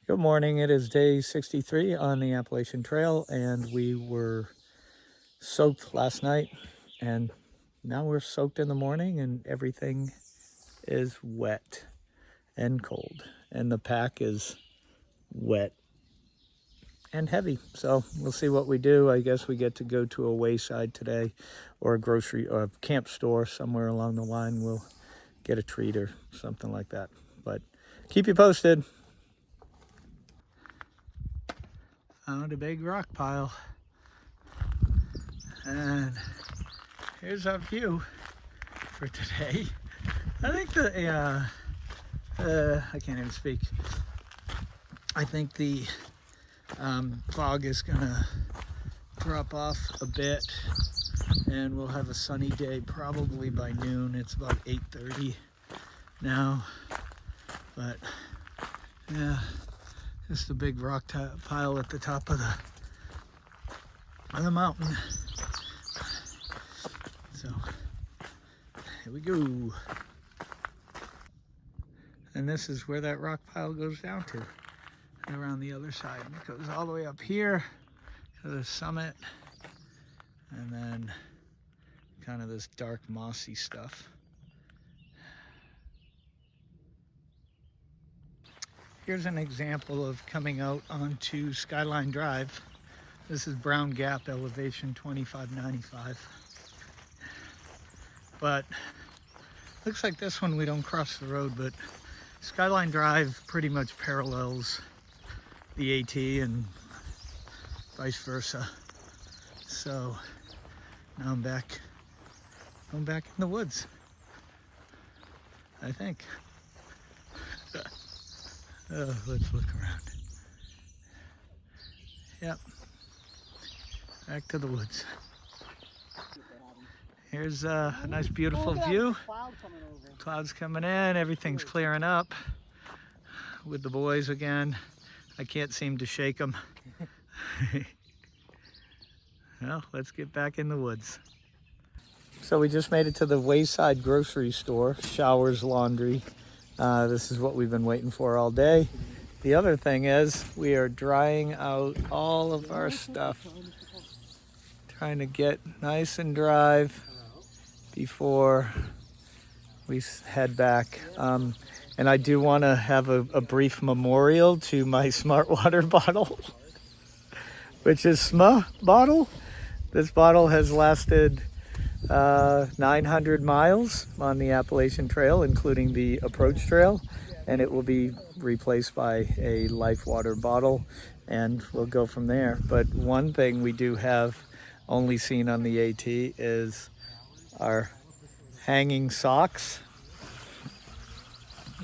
Good morning. It is day 63 on the Appalachian Trail, and we were soaked last night, and now we're soaked in the morning, and everything is wet and cold, and the pack is wet and heavy. So we'll see what we do. I guess we get to go to a wayside today, or a grocery or a camp store somewhere along the line. We'll get a treat or something like that. But keep you posted. Found a big rock pile, and here's our view for today. I think I can't even speak. I think the fog is gonna drop off a bit, and we'll have a sunny day probably by noon. It's about 8:30 now, but yeah, just a big rock pile at the top of the mountain. So here we go. And this is where that rock pile goes down to, and around the other side. And it goes all the way up here to the summit, and then kind of this dark mossy stuff. Here's an example of coming out onto Skyline Drive. This is Brown Gap, elevation 2595. But looks like this one we don't cross the road, but Skyline Drive pretty much parallels the AT and vice versa. So now I'm back in the woods, I think. Let's look around. Yep, back to the woods. Here's a nice beautiful view. Clouds coming in, everything's clearing up with the boys again. I can't seem to shake them. Well, let's get back in the woods. So we just made it to the Wayside grocery store, Showers Laundry. This is what we've been waiting for all day. The other thing is we are drying out all of our stuff, trying to get nice and dry before we head back. And I do want to have a brief memorial to my smart water bottle, which is SMA bottle. This bottle has lasted 900 miles on the Appalachian Trail, including the approach trail, and it will be replaced by a Life Water bottle, and we'll go from there. But one thing we do have only seen on the AT is our hanging socks.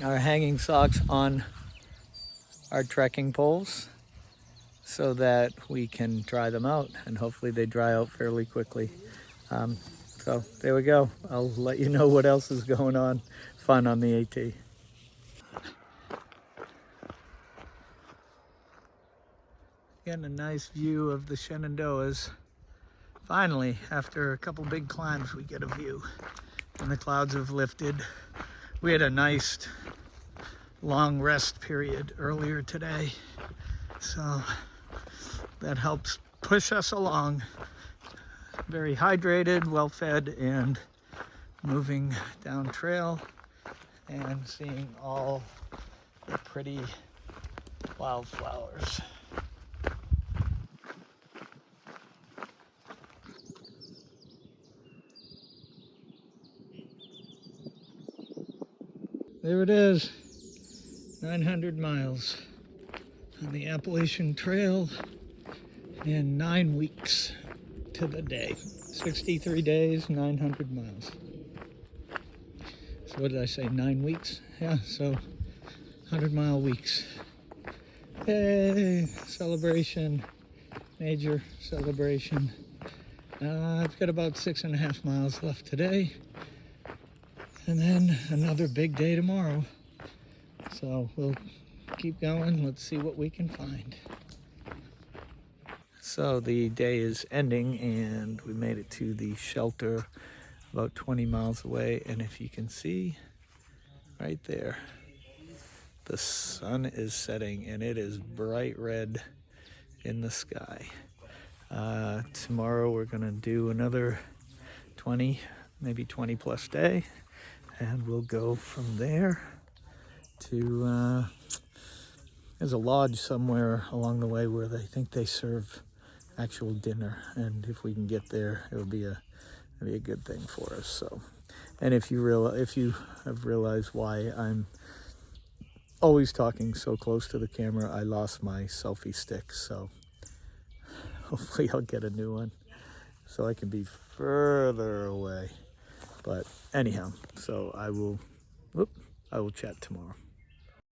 Our hanging socks on our trekking poles so that we can dry them out, and hopefully they dry out fairly quickly. So there we go. I'll let you know what else is going on fun on the AT. Getting a nice view of the Shenandoahs. Finally, after a couple big climbs, we get a view, and the clouds have lifted. We had a nice long rest period earlier today, so that helps push us along. Very hydrated, well fed, and moving down trail and seeing all the pretty wildflowers. There it is, 900 miles on the Appalachian Trail in 9 weeks to the day. 63 days, 900 miles. So what did I say, 9 weeks? Yeah, so 100-mile weeks. Hey, celebration, major celebration. I've got about 6.5 miles left today, and then another big day tomorrow. So we'll keep going. Let's see what we can find. So the day is ending, and we made it to the shelter about 20 miles away. And if you can see right there, The sun is setting and it is bright red in the sky. Tomorrow we're gonna do another 20, maybe 20 plus day, and we'll go from there to, there's a lodge somewhere along the way where they think they serve actual dinner, and if we can get there, it'll be a good thing for us. So, and if you have realized why I'm always talking so close to the camera, I lost my selfie stick, so hopefully I'll get a new one so I can be further away. But anyhow, so I will chat tomorrow.